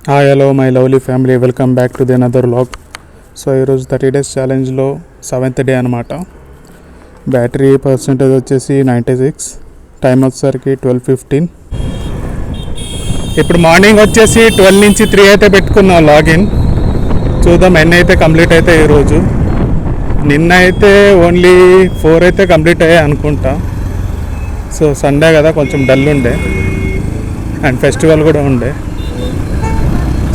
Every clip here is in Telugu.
Hi hello my lovely family, welcome back to the another vlog. So ఈరోజు 30 days ఛాలెంజ్లో 7th డే అనమాట. బ్యాటరీ పర్సెంటేజ్ వచ్చేసి 96, టైం వచ్చేసరికి 12:15. ఇప్పుడు మార్నింగ్ వచ్చేసి 12 నుంచి 3 అయితే పెట్టుకున్నాం లాగిన్. చూద్దాం ఎన్ని అయితే కంప్లీట్ అయితే ఈరోజు. నిన్న అయితే ఓన్లీ 4 అయితే కంప్లీట్ అయ్యాయి అనుకుంటా. సో సండే కదా, కొంచెం డల్ ఉండే అండ్ ఫెస్టివల్ కూడా ఉండే.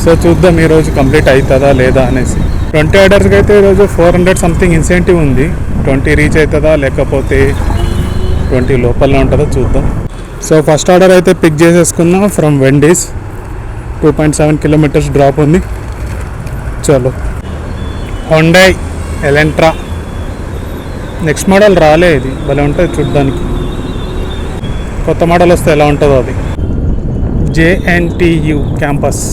సో చూద్దాం ఈరోజు కంప్లీట్ అవుతుందా లేదా అనేసి. 20 ఆర్డర్స్కి అయితే ఈరోజు 400 సంథింగ్ ఇన్సెంటివ్ ఉంది. 20 రీచ్ అవుతుందా లేకపోతే 20 లోపల ఉంటుందో చూద్దాం. సో ఫస్ట్ ఆర్డర్ అయితే పిక్ చేసేసుకున్నాం ఫ్రమ్ వెండీస్. 2.7 kilometers డ్రాప్ ఉంది. చలో, హోండై ఎలెంట్రా నెక్స్ట్ మోడల్ రాలే, ఇది భలే ఉంటుంది చూడ్డానికి. కొత్త మోడల్ వస్తే ఎలా ఉంటుందో అది. JNTU campus.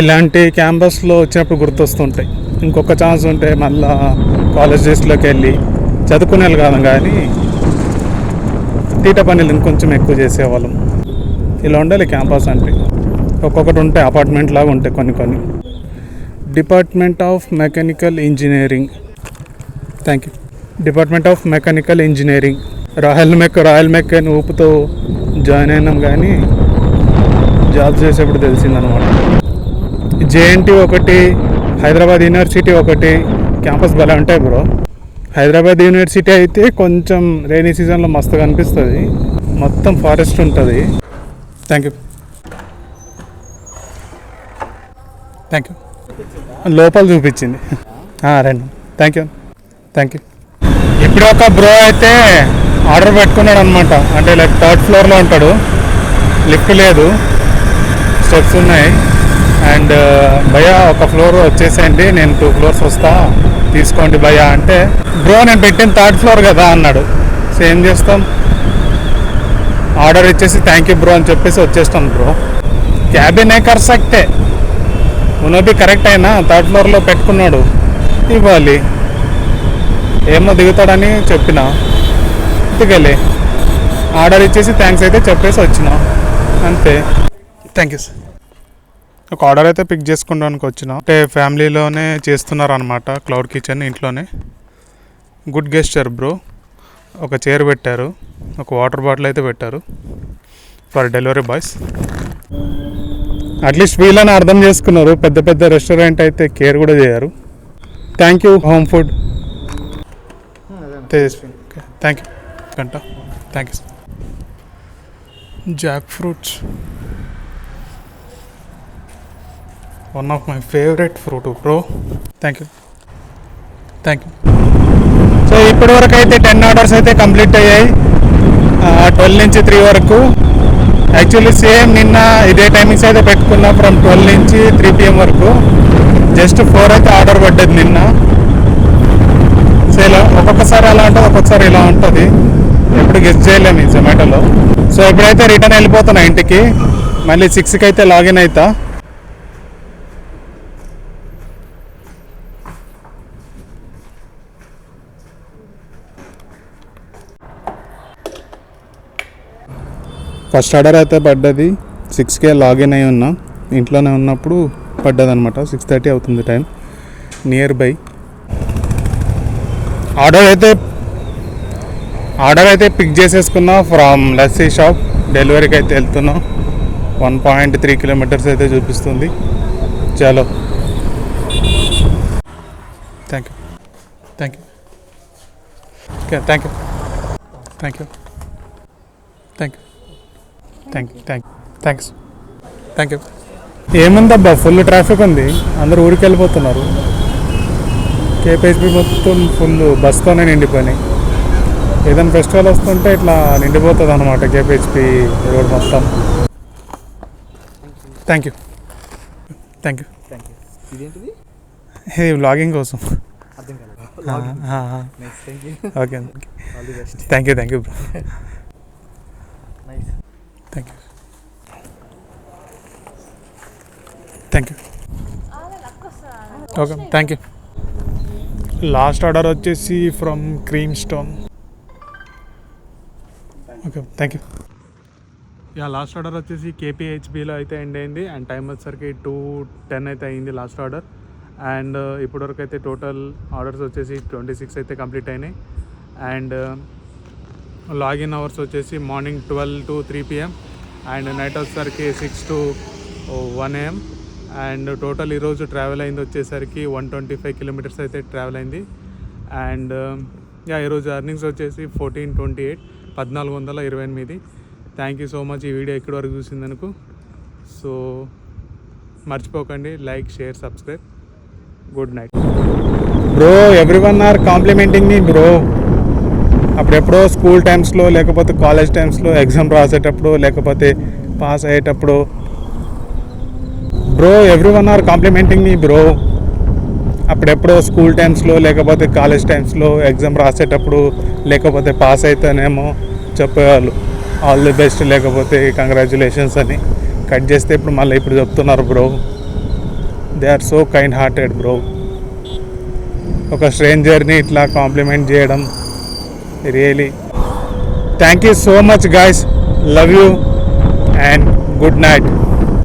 ఇలాంటి క్యాంపస్లో వచ్చినప్పుడు గుర్తొస్తుంటాయి. ఇంకొక ఛాన్స్ ఉంటే మళ్ళా కాలేజ్ డేస్లోకి వెళ్ళి చదువుకునేది కాదు, కానీ తీట పనులు ఇంకొంచెం ఎక్కువ చేసేవాళ్ళం. ఇలా ఉండాలి క్యాంపస్ అంటే. ఒక్కొక్కటి ఉంటే అపార్ట్మెంట్ లాగా ఉంటాయి కొన్ని. Department of mechanical engineering. Thank you. Department of mechanical engineering. Royal mech అని ఊపుతో జాయిన్ అయినాం, కానీ జాబ్ చేసేప్పుడు తెలిసిందనమాట. JNTU ఒకటి, హైదరాబాద్ యూనివర్సిటీ ఒకటి, క్యాంపస్ భలే ఉంటాయి బ్రో. హైదరాబాద్ యూనివర్సిటీ అయితే కొంచెం రైనీ సీజన్లో మస్తుగా అనిపిస్తుంది. మొత్తం ఫారెస్ట్ ఉంటుంది. Thank you. లోపల చూపించింది. రండి. Thank you. ఇప్పుడు ఒక బ్రో అయితే ఆర్డర్ పెట్టుకున్నాడు అనమాట. అంటే లైక్ 3rd floorలో ఉంటాడు. లిఫ్ట్ లేదు, స్టెప్స్ ఉన్నాయి. అండ్ భయ్యా ఒక ఫ్లోర్ వచ్చేసేయండి, నేను 2 floors వస్తా, తీసుకోండి భయ్యా అంటే, బ్రో నేను పెట్టిన 3rd floor కదా అన్నాడు. సో ఏం చేస్తాం, ఆర్డర్ ఇచ్చేసి థ్యాంక్ యూ బ్రో అని చెప్పేసి వచ్చేస్తాను. బ్రో క్యాబిన్ కర్ సక్తే, ఉన్నది కరెక్ట్ అయినా 3rd floorలో పెట్టుకున్నాడు, ఇవ్వాలి. ఏమో దిగుతాడని చెప్పిన, దిగలే. ఆర్డర్ ఇచ్చేసి థ్యాంక్స్ అయితే చెప్పేసి వచ్చిన, అంతే. Thank you sir. ఒక ఆర్డర్ అయితే పిక్ చేసుకోవడానికి వచ్చిన. అంటే ఫ్యామిలీలోనే చేస్తున్నారు అనమాట క్లౌడ్ కిచెన్ ఇంట్లోనే. Good gesture bro. ఒక చైర్ పెట్టారు, ఒక వాటర్ బాటిల్ అయితే పెట్టారు ఫర్ డెలివరీ బాయ్స్. అట్లీస్ట్ వీళ్ళని అర్థం చేసుకున్నారు. పెద్ద రెస్టారెంట్ అయితే కేర్ కూడా చేయరు. Thank you home food Tejaswi. Thank you గంట. Thank you. Jack fruits, one of my favourite fruit bro. Thank you. So ఇప్పటి వరకు అయితే 10 ఆర్డర్స్ అయితే కంప్లీట్ అయ్యాయి. 12 నుంచి 3 వరకు. యాక్చువల్లీ సేమ్ నిన్న ఇదే టైమింగ్స్ అయితే పెట్టుకున్నా, ఫ్రమ్ 12 నుంచి 3 PM వరకు. జస్ట్ 4 అయితే ఆర్డర్ పడ్డది నిన్న. సో ఇలా ఒక్కొక్కసారి అలా ఉంటుంది, ఒక్కొక్కసారి ఇలా ఉంటుంది. ఎప్పుడు గెస్ట్ చేయలేము ఈ జొమాటోలో. సో ఇప్పుడైతే రిటర్న్ వెళ్ళిపోతున్నా ఇంటికి. మళ్ళీ 6కి అయితే లాగిన్ అవుతా. ఫస్ట్ ఆర్డర్ అయితే పడ్డది. 6కే లాగిన్ అయి ఉన్నా. ఇంట్లోనే ఉన్నప్పుడు పడ్డది అనమాట. 6:30 అవుతుంది టైం. నియర్ బై ఆర్డర్ అయితే పిక్ చేసేసుకున్నా ఫ్రమ్ లస్సీ షాప్. డెలివరీకి అయితే వెళ్తున్నాం. 1.3 kilometers అయితే చూపిస్తుంది. చలో, థ్యాంక్ యూ. ఏముందబ్బా, ఫుల్ ట్రాఫిక్ ఉంది. అందరూ ఊరికి వెళ్ళిపోతున్నారు. KPHP మొత్తం ఫుల్ బస్తోనే నిండిపోయినాయి. ఏదైనా ఫెస్టివల్ వస్తుంటే ఇట్లా నిండిపోతుంది అనమాట KPHP రోడ్ మొత్తం. Thank you. ఇది వ్లాగింగ్ కోసం. Okay, thank you bro. Okay, thank you. Last order వచ్చేసి from cream stone. Okay, thank you. Last order వచ్చేసి కేపీహెచ్బిలో అయితే ఎండ్ అయింది అండ్ టైం వచ్చేసరికి 2:10 అయితే అయింది లాస్ట్ ఆర్డర్. అండ్ ఇప్పటివరకు అయితే టోటల్ ఆర్డర్స్ వచ్చేసి 26 అయితే కంప్లీట్ అయినాయి. అండ్ లాగిన్ అవర్స్ వచ్చేసి morning 12 to 3 PM and night వచ్చేసరికి 6 to 1 AM. అండ్ టోటల్ ఈరోజు ట్రావెల్ అయింది వచ్చేసరికి 125 kilometers అయితే ట్రావెల్ అయింది. అండ్ ఈరోజు ఎర్నింగ్స్ వచ్చేసి 1428. థ్యాంక్ యూ సో మచ్ ఈ వీడియో ఇక్కడి వరకు చూసిందనుకు. సో మర్చిపోకండి like, share, subscribe. Good night bro. Everyone are complimenting me bro. అప్పుడెప్పుడో స్కూల్ టైమ్స్లో లేకపోతే కాలేజ్ టైమ్స్లో ఎగ్జామ్ రాసేటప్పుడు లేకపోతే పాస్ అయ్యేటప్పుడు bro everyone are complimenting me bro. అప్పుడెప్పుడో స్కూల్ టైమ్స్లో లేకపోతే కాలేజ్ టైమ్స్లో ఎగ్జామ్ రాసేటప్పుడు లేకపోతే పాస్ అయితేనేమో చెప్పేవాళ్ళు ఆల్ ది బెస్ట్ లేకపోతే కంగ్రాచులేషన్స్ అని. కట్ చేస్తే ఇప్పుడు చెప్తున్నారు bro. They are so kind hearted bro. ఒక స్ట్రేంజర్ని ఇట్లా కాంప్లిమెంట్ చేయడం really thank you so much guys. Love you and good night.